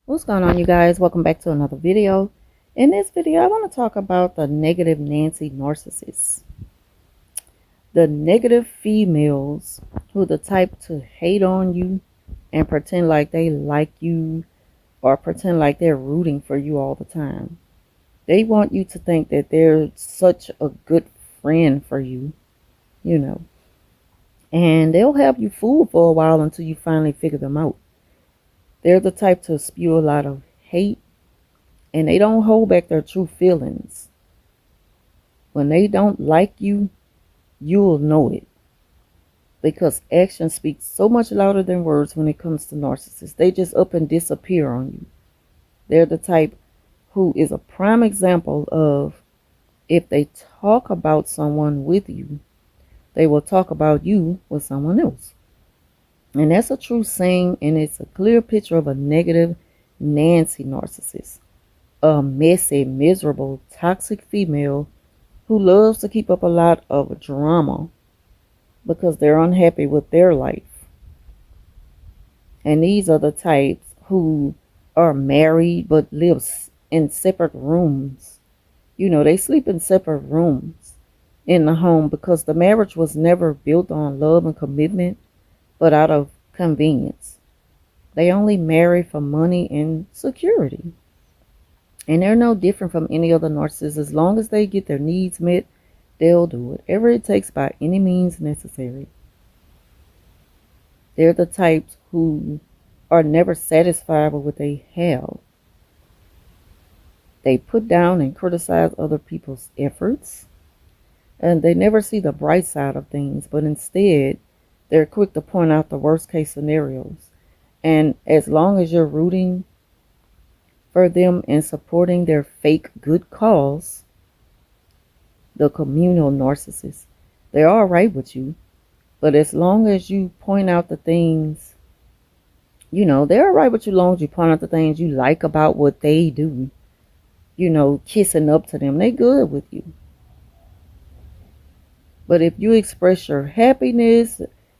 What's going on, you guys? Welcome back to another video. In this video, I want to talk about the negative Nancy narcissists. The negative females who are the type to hate on you and pretend like they like you or pretend like they're rooting for you all the time. They want you to think that they're such a good friend for you, you know. And they'll have you fooled for a while until you finally figure them out. They're the type to spew a lot of hate, and they don't hold back their true feelings. When they don't like you, you'll know it. Because action speaks so much louder than words when it comes to narcissists. They just up and disappear on you. They're the type who is a prime example of, if they talk about someone with you, they will talk about you with someone else. And that's a true saying, and it's a clear picture of a negative Nancy narcissist. A messy, miserable, toxic female who loves to keep up a lot of drama because they're unhappy with their life. And these are the types who are married but live in separate rooms. They sleep in separate rooms in the home because the marriage was never built on love and commitment, but out of convenience. They only marry for money and security. And they're no different from any other narcissist. As long as they get their needs met, they'll do whatever it takes by any means necessary. They're the types who are never satisfied with what they have. They put down and criticize other people's efforts, and they never see the bright side of things, but instead, they're quick to point out the worst case scenarios. And as long as you're rooting for them and supporting their fake good cause, the communal narcissists, they're all right with you. But as long as you point out the things, they're all right with you as long as you point out the things you like about what they do. Kissing up to them, they good with you. But if you express your happiness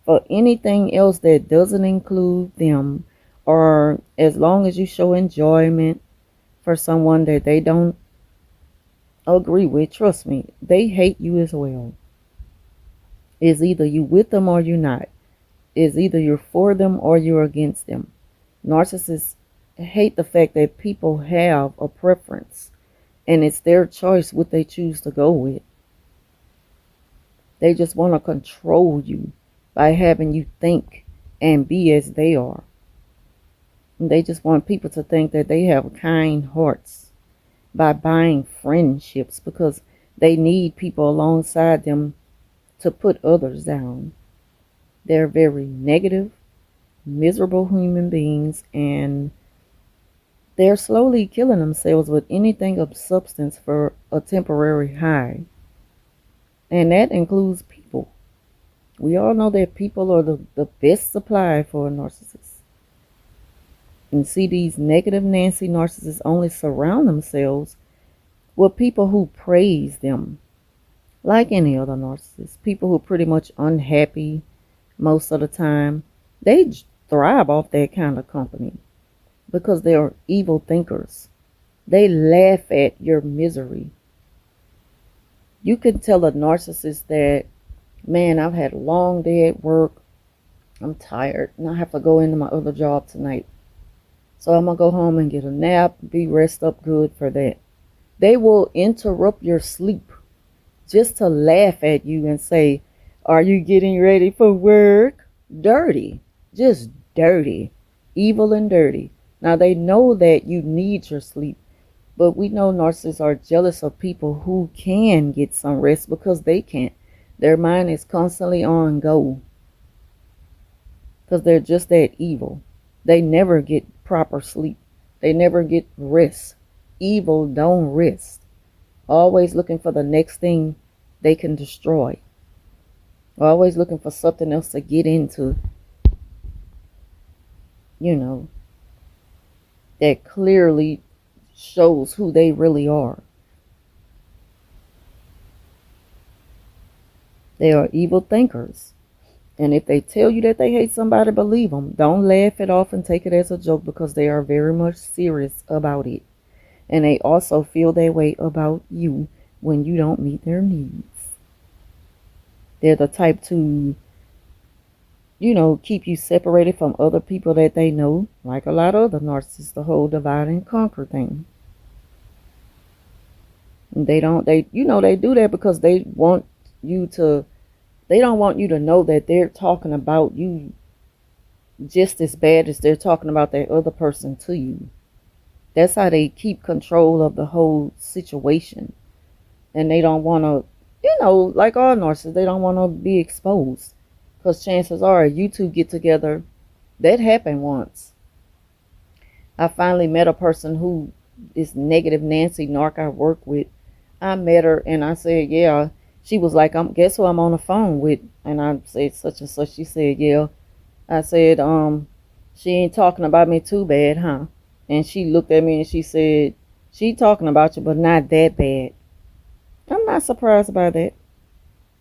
for anything else that doesn't include them, or as long as you show enjoyment for someone that they don't agree with, trust me, they hate you as well. It's either you with them or you're not. It's either you're for them or you're against them. Narcissists hate the fact that people have a preference, and it's their choice what they choose to go with. They just want to control you by having you think and be as they are. And they just want people to think that they have kind hearts by buying friendships because they need people alongside them to put others down. They're very negative, miserable human beings, and they're slowly killing themselves with anything of substance for a temporary high. And that includes people. We all know that people are the best supply for a narcissist. And see, these negative Nancy narcissists only surround themselves with people who praise them. Like any other narcissist, people who are pretty much unhappy most of the time, they thrive off that kind of company because they're evil thinkers. They laugh at your misery. You can tell a narcissist that, man, I've had a long day at work. I'm tired and I have to go into my other job tonight. So I'm going to go home and get a nap, be rest up good for that. They will interrupt your sleep just to laugh at you and say, are you getting ready for work? Dirty. Just dirty. Evil and dirty. Now they know that you need your sleep. But we know narcissists are jealous of people who can get some rest because they can't. Their mind is constantly on go. Because they're just that evil. They never get proper sleep. They never get rest. Evil don't rest. Always looking for the next thing they can destroy. Always looking for something else to get into. That clearly shows who they really are. They are evil thinkers. And if they tell you that they hate somebody, believe them. Don't laugh it off and take it as a joke, because they are very much serious about it. And they also feel that way about you when you don't meet their needs. They're the type to, keep you separated from other people that they know, like a lot of other narcissists, the whole divide and conquer thing. And they do that because they want you to, they don't want you to know that they're talking about you just as bad as they're talking about that other person to you. That's how they keep control of the whole situation. And they don't want to, like all narcissists, they don't want to be exposed. Because chances are, you two get together. That happened once. I finally met a person who is negative Nancy narc I work with. I met her and I said, yeah. She was like, guess who I'm on the phone with? And I said, such and such. She said, yeah. I said, she ain't talking about me too bad, huh? And she looked at me and she said, she talking about you, but not that bad. I'm not surprised by that,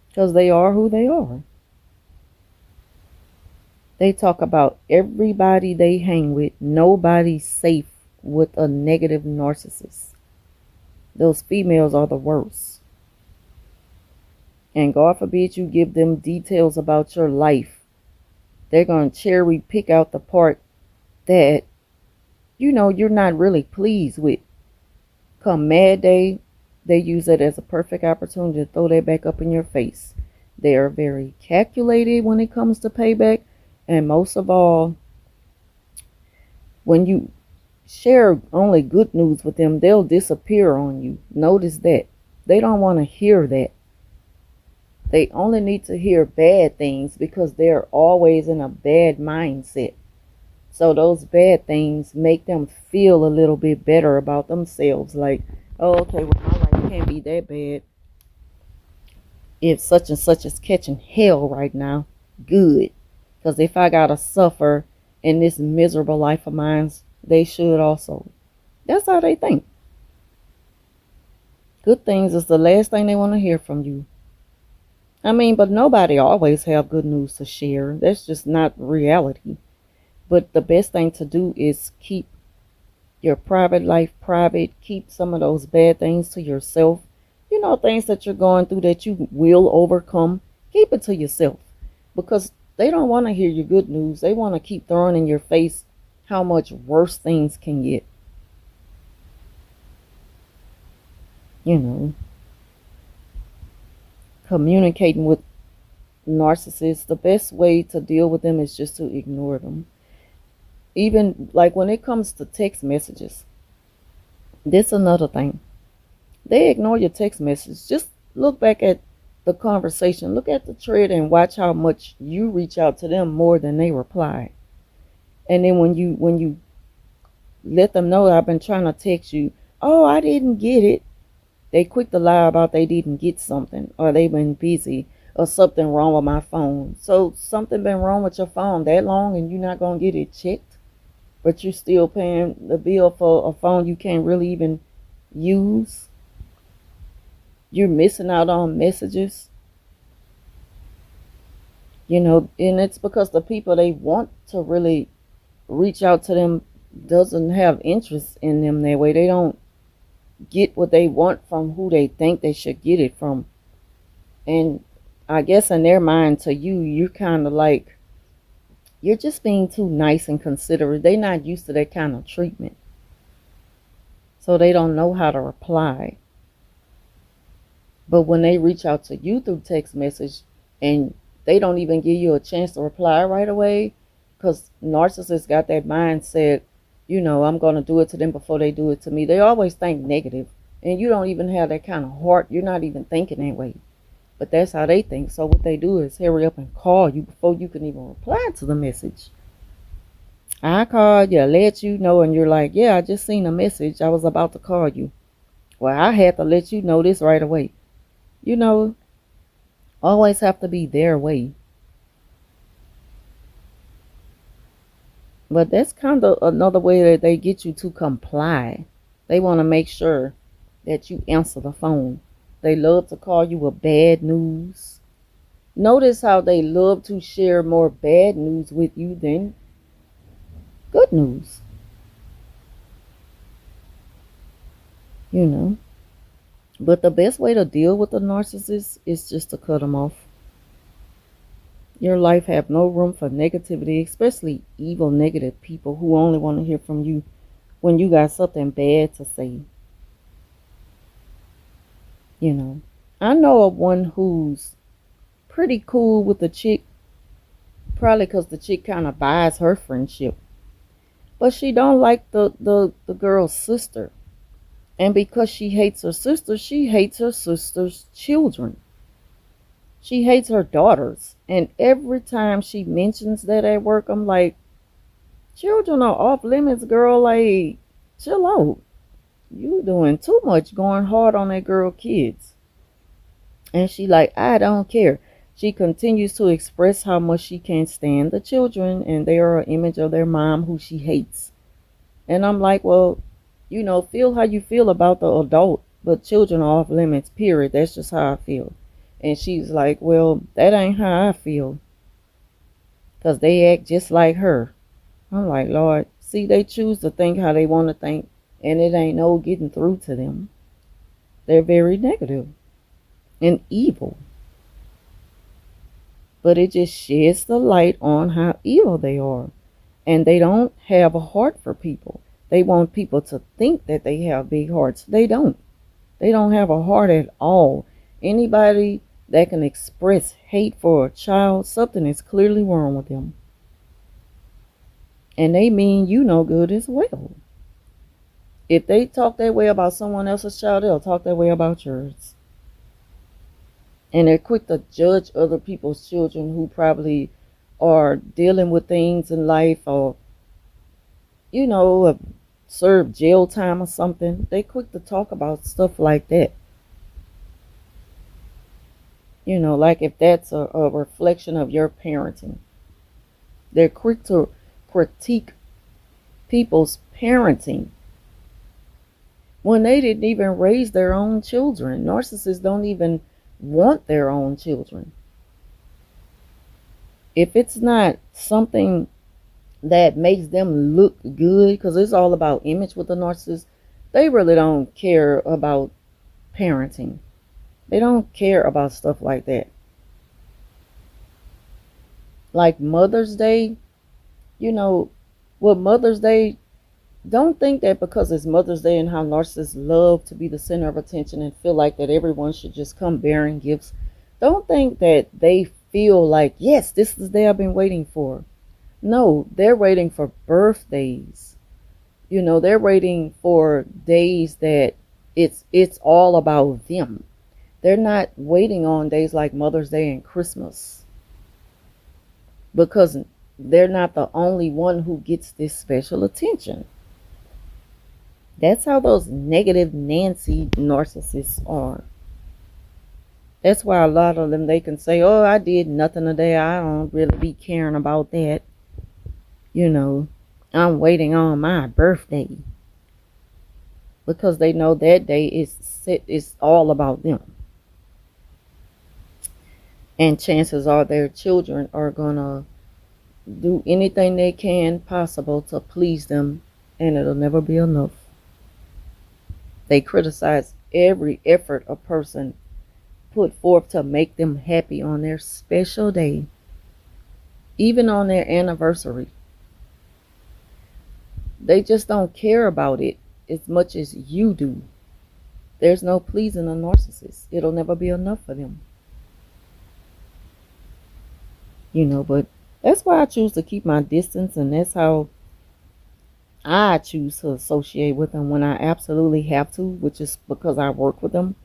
because they are who they are. They talk about everybody they hang with. Nobody's safe with a negative narcissist. Those females are the worst. And God forbid you give them details about your life. They're going to cherry pick out the part that, you're not really pleased with. Come mad day, they use it as a perfect opportunity to throw that back up in your face. They are very calculated when it comes to payback. And most of all, when you share only good news with them, they'll disappear on you. Notice that. They don't want to hear that. They only need to hear bad things, because they're always in a bad mindset. So those bad things make them feel a little bit better about themselves. Like, oh, okay, well, my life can't be that bad. If such and such is catching hell right now, good. Because if I gotta suffer in this miserable life of mine, they should also. That's how they think. Good things is the last thing they want to hear from you. I mean, but nobody always have good news to share. That's just not reality. But the best thing to do is keep your private life private. Keep some of those bad things to yourself. Things that you're going through that you will overcome. Keep it to yourself. Because they don't want to hear your good news. They want to keep throwing in your face how much worse things can get. Communicating with narcissists, the best way to deal with them is just to ignore them. Even like when it comes to text messages, this another thing. They ignore your text message. Just look back at the conversation. Look at the thread and watch how much you reach out to them more than they reply. And then when you let them know I've been trying to text you, oh, I didn't get it. They quick to lie about they didn't get something, or they've been busy, or something wrong with my phone. So something been wrong with your phone that long and you're not going to get it checked, but you're still paying the bill for a phone you can't really even use. You're missing out on messages. And it's because the people they want to really reach out to them doesn't have interest in them that way. They don't get what they want from who they think they should get it from. And I guess in their mind, to you, you're kind of like, you're just being too nice and considerate. They're not used to that kind of treatment. So they don't know how to reply. But when they reach out to you through text message and they don't even give you a chance to reply right away, because narcissists got that mindset, I'm going to do it to them before they do it to me. They always think negative. And you don't even have that kind of heart. You're not even thinking that way. But that's how they think. So what they do is hurry up and call you before you can even reply to the message. I called you, let you know, and you're like, yeah, I just seen a message. I was about to call you. Well, I had to let you know this right away. Always have to be their way. But that's kind of another way that they get you to comply. They want to make sure that you answer the phone. They love to call you with bad news. Notice how they love to share more bad news with you than good news. You know. But the best way to deal with a narcissist is just to cut them off. Your life have no room for negativity, especially evil, negative people who only want to hear from you when you got something bad to say. You know, I know of one who's pretty cool with the chick, probably because the chick kind of buys her friendship. But she don't like the girl's sister. And because she hates her sister, she hates her sister's children. She hates her daughters. And every time she mentions that at work, I'm like, children are off limits, girl. Like, chill out. You doing too much going hard on that girl kids. And she like, I don't care. She continues to express how much she can't stand the children and they are an image of their mom who she hates. And I'm like, well, feel how you feel about the adult, but children are off limits, period. That's just how I feel. And she's like, well, that ain't how I feel. Because they act just like her. I'm like, Lord, see, they choose to think how they want to think, and it ain't no getting through to them. They're very negative and evil. But it just sheds the light on how evil they are. And they don't have a heart for people. They want people to think that they have big hearts. They don't. They don't have a heart at all. Anybody that can express hate for a child, something is clearly wrong with them. And they mean you no good as well. If they talk that way about someone else's child, they'll talk that way about yours. And they're quick to judge other people's children who probably are dealing with things in life or, serve jail time or something. They quick to talk about stuff like that. Like if that's a reflection of your parenting. They're quick to critique people's parenting when they didn't even raise their own children. Narcissists don't even want their own children. If it's not something that makes them look good, because it's all about image with the narcissist, they really don't care about parenting. They don't care about stuff like that. Like Mother's Day, with Mother's Day, don't think that because it's Mother's Day and how narcissists love to be the center of attention and feel like that everyone should just come bearing gifts. Don't think that they feel like, yes, this is the day I've been waiting for. No, they're waiting for birthdays. They're waiting for days that it's all about them. They're not waiting on days like Mother's Day and Christmas. Because they're not the only one who gets this special attention. That's how those negative Nancy narcissists are. That's why a lot of them, they can say, oh, I did nothing today. I don't really be caring about that. I'm waiting on my birthday. Because they know that day is all about them. And chances are their children are going to do anything they can possible to please them. And it'll never be enough. They criticize every effort a person put forth to make them happy on their special day. Even on their anniversary. They just don't care about it as much as you do. There's no pleasing a narcissist. It'll never be enough for them. But that's why I choose to keep my distance, and that's how I choose to associate with them when I absolutely have to, which is because I work with them.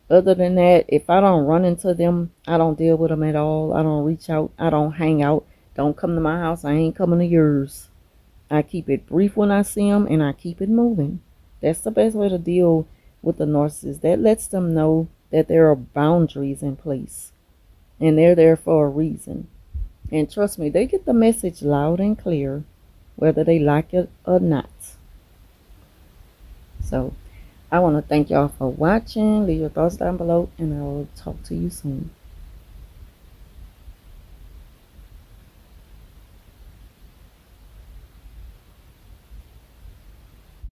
Other than that, if I don't run into them, I don't deal with them at all. I don't reach out. I don't hang out. Don't come to my house. I ain't coming to yours. I keep it brief when I see them, and I keep it moving. That's the best way to deal with the narcissist. That lets them know that there are boundaries in place, and they're there for a reason. And trust me, they get the message loud and clear, whether they like it or not. So I want to thank y'all for watching. Leave your thoughts down below, and I will talk to you soon.